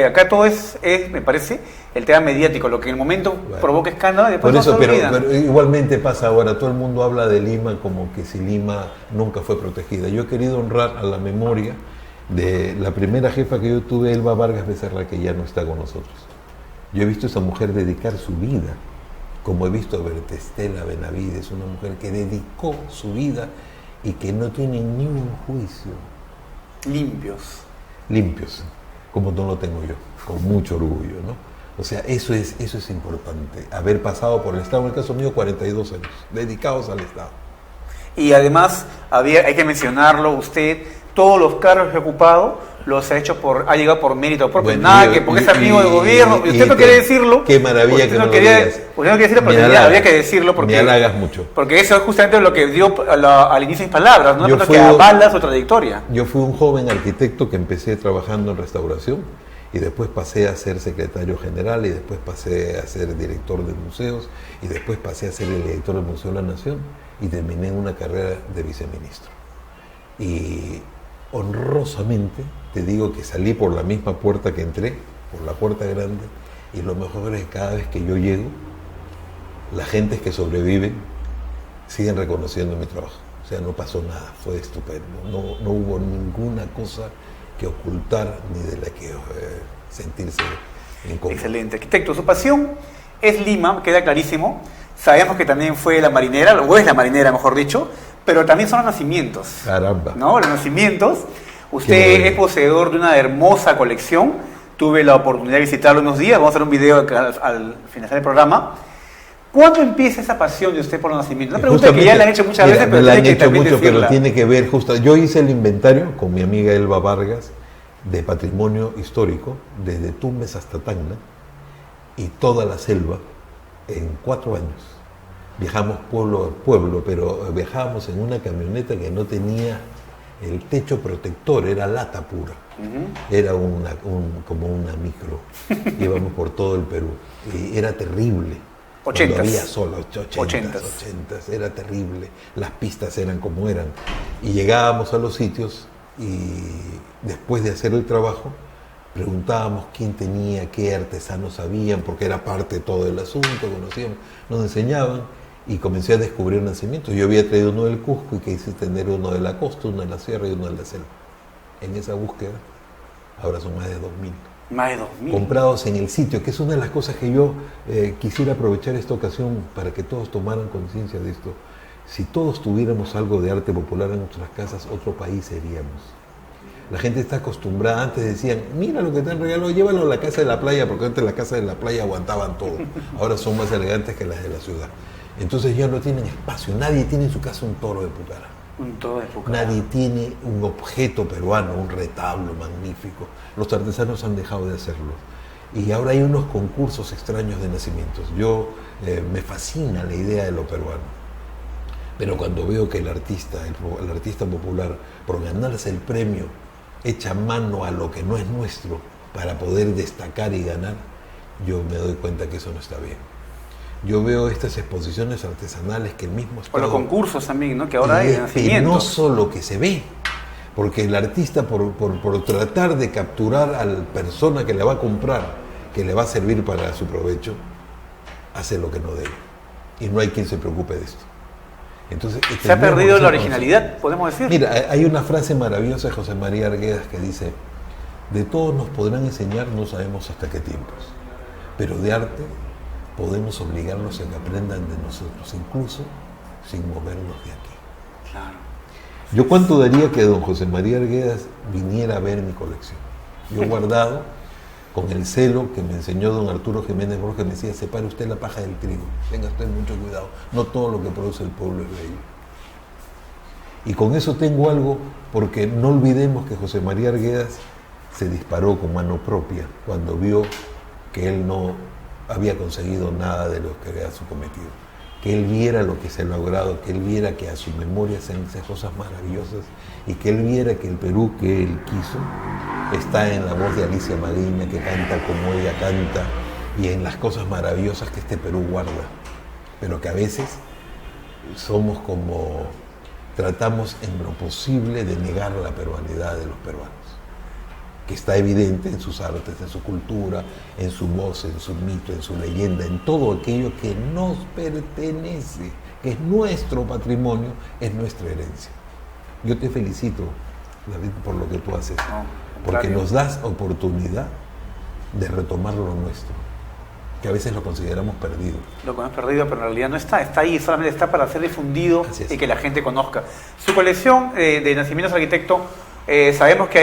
A: acá todo es, me parece, el tema mediático, lo que en el momento provoca escándalo y después
B: por eso,
A: no se olvidan.
B: Pero igualmente pasa ahora, todo el mundo habla de Lima como que si Lima nunca fue protegida. Yo he querido honrar a la memoria de la primera jefa que yo tuve, Elba Vargas Becerra, que ya no está con nosotros. Yo he visto a esa mujer dedicar su vida, como he visto a Bertestela Benavides, una mujer que dedicó su vida y que no tiene ni un juicio. Limpios, como no lo tengo yo, con mucho orgullo, ¿no? O sea, eso es importante, haber pasado por el Estado, en el caso mío 42 años, dedicados al Estado.
A: Y además, hay que mencionarlo, usted todos los cargos que ha ocupado los ha llegado por mérito propio. Bueno, porque es amigo del gobierno. Y usted no quiere decirlo.
B: Qué maravilla que no quería decir.
A: Usted no quiere decirlo porque había que decirlo. Porque,
B: me halagas mucho.
A: Porque eso es justamente lo que dio al inicio mis palabras, ¿no? Que avala su trayectoria.
B: Yo fui un joven arquitecto que empecé trabajando en restauración y después pasé a ser secretario general y después pasé a ser director de museos y después pasé a ser el director del Museo de la Nación y terminé una carrera de viceministro. Y honrosamente te digo que salí por la misma puerta que entré, por la puerta grande, y lo mejor es que cada vez que yo llego, las gentes que sobreviven siguen reconociendo mi trabajo. O sea, no pasó nada, fue estupendo. No hubo ninguna cosa que ocultar ni de la que sentirse incómodo.
A: Excelente. Arquitecto, su pasión es Lima, queda clarísimo. Sabemos que también fue la marinera, o es la marinera, mejor dicho, pero también son los nacimientos.
B: Caramba.
A: ¿No? Los nacimientos. Usted es poseedor de una hermosa colección. Tuve la oportunidad de visitarlo unos días. Vamos a hacer un video al finalizar el programa. ¿Cuándo empieza esa pasión de usted por los nacimientos? Una pregunta que ya le han hecho muchas veces, pero
B: la han hecho mucho, pero tiene que ver justo. Yo hice el inventario con mi amiga Elba Vargas de patrimonio histórico, desde Tumbes hasta Tacna, y toda la selva en 4 años. Viajamos pueblo a pueblo, pero viajábamos en una camioneta que no tenía el techo protector, era lata pura. Era como una micro. Íbamos por todo el Perú. Y era terrible.
A: 80s.
B: Había solo 80s, era terrible. Las pistas eran como eran. Y llegábamos a los sitios y después de hacer el trabajo, preguntábamos quién tenía, qué artesanos habían, porque era parte de todo el asunto, conocíamos, nos enseñaban y comencé a descubrir nacimientos. Yo había traído uno del Cusco y quise tener uno de la costa, uno de la sierra y uno de la selva. En esa búsqueda, ahora son más de 2000.
A: Más de 2000.
B: Comprados en el sitio, que es una de las cosas que yo quisiera aprovechar esta ocasión para que todos tomaran conciencia de esto. Si todos tuviéramos algo de arte popular en nuestras casas, otro país seríamos. La gente está acostumbrada, antes decían, mira lo que te han regalado, llévalo a la casa de la playa, porque antes la casa de la playa aguantaban todo. Ahora son más elegantes que las de la ciudad. Entonces ya no tienen espacio, nadie tiene en su casa un toro de Pucará.
A: Un toro de Pucará.
B: Nadie tiene un objeto peruano, un retablo magnífico. Los artesanos han dejado de hacerlo. Y ahora hay unos concursos extraños de nacimientos. Me fascina la idea de lo peruano. Pero cuando veo que el artista popular, por ganarse el premio, echa mano a lo que no es nuestro para poder destacar y ganar, yo me doy cuenta que eso no está bien. Yo veo estas exposiciones artesanales que el mismo Estado...
A: O los concursos también, ¿no? Que ahora hay nacimientos.
B: No solo que se ve, porque el artista por tratar de capturar a la persona que le va a comprar, que le va a servir para su provecho, hace lo que no debe. Y no hay quien se preocupe de esto. Entonces,
A: se ha perdido la originalidad, podemos decir.
B: Mira, hay una frase maravillosa de José María Arguedas que dice: de todos nos podrán enseñar, no sabemos hasta qué tiempos, pero de arte podemos obligarlos a que aprendan de nosotros, incluso sin movernos de aquí.
A: Claro.
B: Yo cuánto daría que don José María Arguedas viniera a ver mi colección. Yo he guardado con el celo que me enseñó don Arturo Jiménez Borges, me decía: separe usted la paja del trigo, tenga usted mucho cuidado, no todo lo que produce el pueblo es bello. Y con eso tengo algo, porque no olvidemos que José María Arguedas se disparó con mano propia cuando vio que él no había conseguido nada de lo que era su cometido. Que él viera lo que se ha logrado, que él viera que a su memoria se han hecho cosas maravillosas y que él viera que el Perú que él quiso está en la voz de Alicia Magriña, que canta como ella canta, y en las cosas maravillosas que este Perú guarda, pero que a veces somos como, tratamos en lo posible de negar la peruanidad de los peruanos, que está evidente en sus artes, en su cultura, en su voz, en su mito, en su leyenda, en todo aquello que nos pertenece, que es nuestro patrimonio, es nuestra herencia. Yo te felicito, David, por lo que tú haces, porque nos das oportunidad de retomar lo nuestro, que a veces lo consideramos perdido.
A: Lo hemos perdido, pero en realidad no está, está ahí, solamente está para ser difundido y que la gente conozca. Su colección de nacimientos arquitecto, sabemos que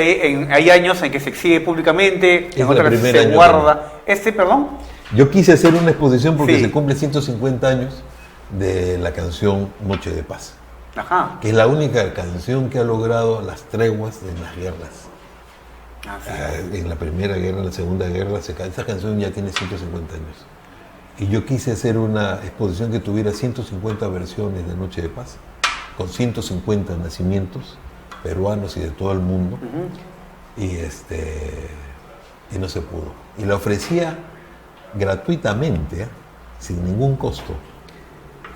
A: hay años en que se exhibe públicamente, en otros que se guarda. ¿Perdón?
B: Yo quise hacer una exposición porque se cumple 150 años de la canción Noche de Paz.
A: Ajá.
B: Que es la única canción que ha logrado las treguas en las guerras. En la Primera Guerra, en la Segunda Guerra, esta canción ya tiene 150 años. Y yo quise hacer una exposición que tuviera 150 versiones de Noche de Paz, con 150 nacimientos peruanos y de todo el mundo. Y no se pudo. Y la ofrecía gratuitamente, sin ningún costo.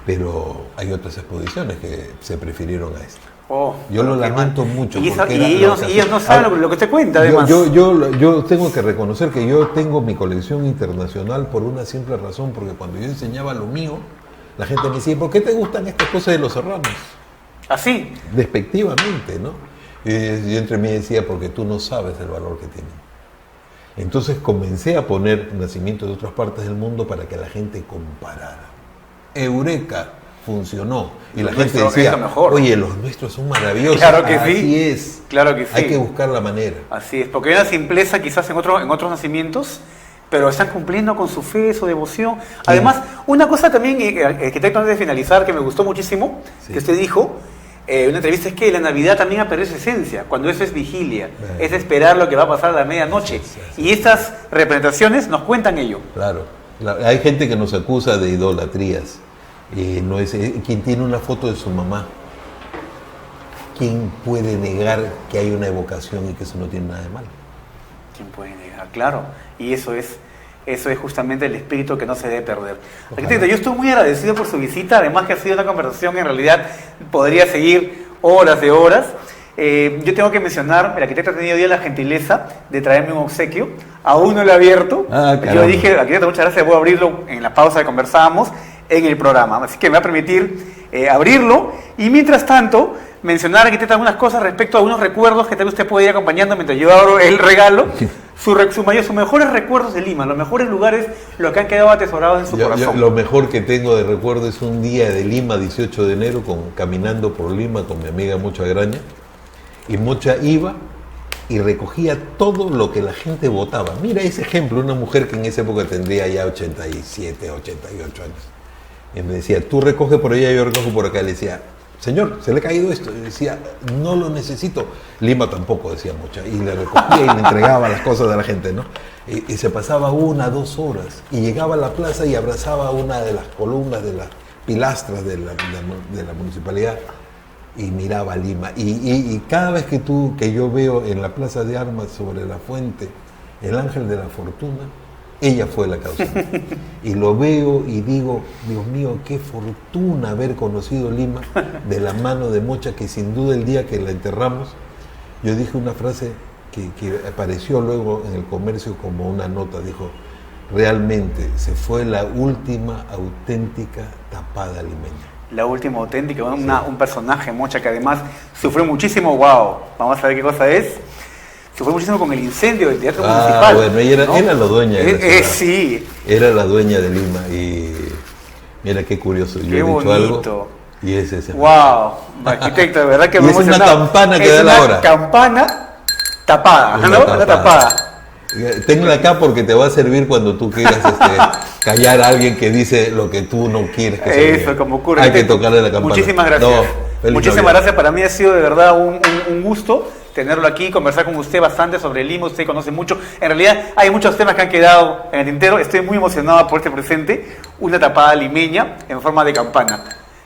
B: Pero hay otras exposiciones que se prefirieron a esta. Yo lo lamento mucho.
A: Y ellos no saben lo que te cuenta, además.
B: Yo tengo que reconocer que yo tengo mi colección internacional por una simple razón, porque cuando yo enseñaba lo mío, la gente me decía, ¿por qué te gustan estas cosas de los serranos?
A: ¿Así?
B: Despectivamente, ¿no? Y yo entre mí decía, porque tú no sabes el valor que tienen. Entonces comencé a poner nacimientos de otras partes del mundo para que la gente comparara. ¡Eureka! Funcionó. Y la gente decía, oye, los nuestros son maravillosos.
A: Claro que sí.
B: Así es.
A: Claro que sí.
B: Hay que buscar la manera.
A: Así es, porque hay una simpleza quizás en otros nacimientos, pero están cumpliendo con su fe, su devoción. Sí. Además, una cosa también, arquitecto, antes de finalizar, que me gustó muchísimo, que usted dijo, una entrevista, es que la Navidad también ha perdido su esencia, cuando eso es vigilia, es esperar lo que va a pasar a la medianoche. Y estas representaciones nos cuentan ello.
B: Claro. Hay gente que nos acusa de idolatrías. No es quien tiene una foto de su mamá. ¿Quién puede negar que hay una evocación y que eso no tiene nada de malo?
A: ¿Quién puede negar? Claro. Y eso es justamente el espíritu que no se debe perder. Arquitecto, yo estoy muy agradecido por su visita. Además que ha sido una conversación, en realidad podría seguir horas de horas. Yo tengo que mencionar, el arquitecto ha tenido hoy la gentileza de traerme un obsequio. Aún no lo he abierto. Yo dije, arquitecto, muchas gracias, voy a abrirlo en la pausa que conversábamos en el programa. Así que me va a permitir abrirlo. Y mientras tanto, mencionar, arquitecto, algunas cosas respecto a unos recuerdos que tal vez usted puede ir acompañando mientras yo abro el regalo. Sus mejores recuerdos de Lima, los mejores lugares, los que han quedado atesorados en su corazón.
B: Lo mejor que tengo de recuerdo es un día de Lima, 18 de enero, caminando por Lima con mi amiga Mocha Graña. Y Mocha iba y recogía todo lo que la gente votaba. Mira ese ejemplo, una mujer que en esa época tendría ya 87, 88 años. Y me decía, tú recoge por allá, yo recojo por acá. Le decía, señor, se le ha caído esto. Y decía, no lo necesito. Lima tampoco, decía Mocha. Y le recogía y le entregaba las cosas a la gente, ¿no? Y se pasaba 1 o 2 horas. Y llegaba a la plaza y abrazaba una de las columnas, de las pilastras de la municipalidad. Y miraba Lima. Y cada vez que yo veo en la Plaza de Armas, sobre la fuente, el Ángel de la Fortuna, ella fue la causante. Y lo veo y digo, Dios mío, qué fortuna haber conocido Lima de la mano de Mocha, que sin duda el día que la enterramos, yo dije una frase que apareció luego en el Comercio como una nota, dijo, realmente se fue la última auténtica tapada limeña.
A: La última auténtica, un personaje, Mocha, que además sufrió muchísimo, wow, vamos a ver qué cosa es. Sufrió muchísimo con el incendio del Teatro Municipal.
B: Bueno, ella era la dueña de la ciudad.
A: Sí.
B: Era la dueña de Lima y mira qué curioso. Yo he dicho algo y es ese.
A: Wow, arquitecto, de verdad que
B: me emocionado. Es una campana que da la hora.
A: Campana tapada, ¿no? Una tapada.
B: Tenla acá porque te va a servir cuando tú quieras callar a alguien que dice lo que tú no quieres que se
A: Eso, como ocurre.
B: Hay que tocarle la campana.
A: Muchísimas gracias. Muchísimas gracias. Para mí ha sido de verdad un gusto tenerlo aquí, conversar con usted bastante sobre Lima. Usted conoce mucho. En realidad hay muchos temas que han quedado en el tintero. Estoy muy emocionado por este presente. Una tapada limeña en forma de campana.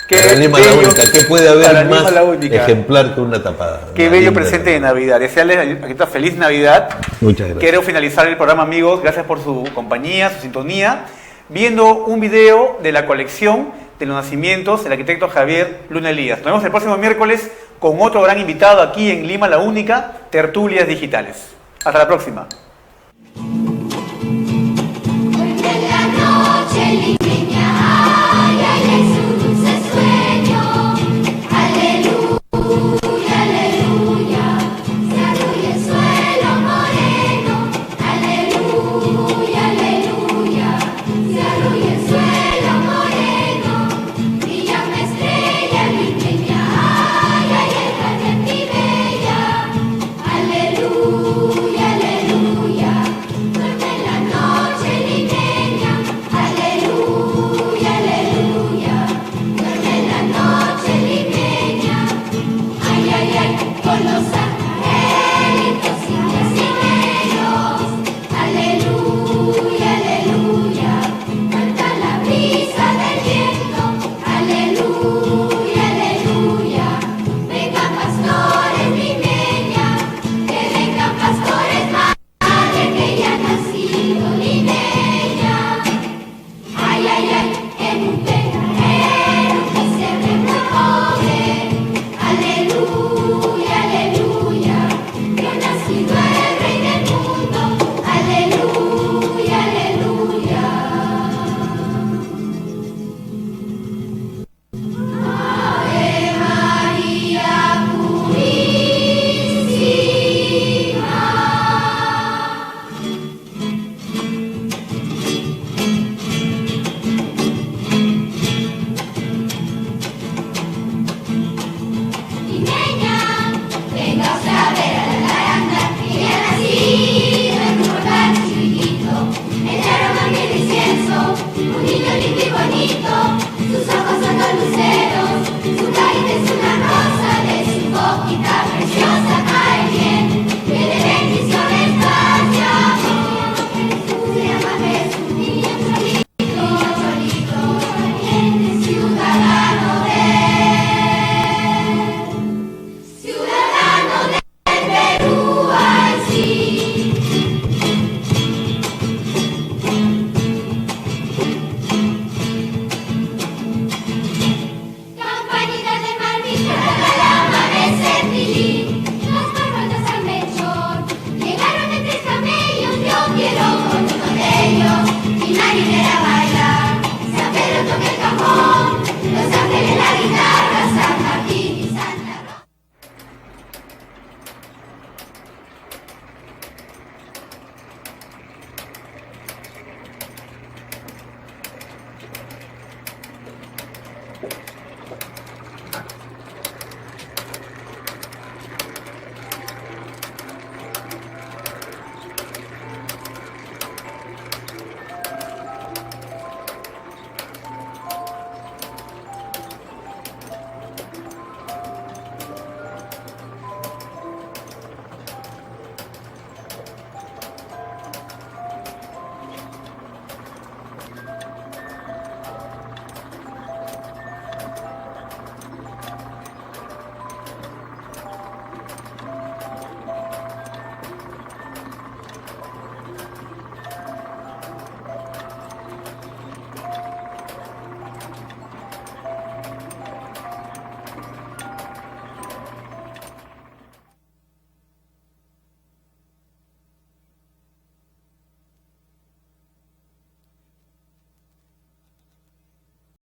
B: Para Lima la única. ¿Qué puede haber más ejemplar que una tapada?
A: Qué bello presente de Navidad. Desearles feliz Navidad.
B: Muchas gracias.
A: Quiero finalizar el programa, amigos. Gracias por su compañía, su sintonía. Viendo un video de la colección de los nacimientos del arquitecto Javier Luna Elías. Nos vemos el próximo miércoles con otro gran invitado aquí en Lima la Única, Tertulias Digitales. Hasta la próxima.
C: Aleluya,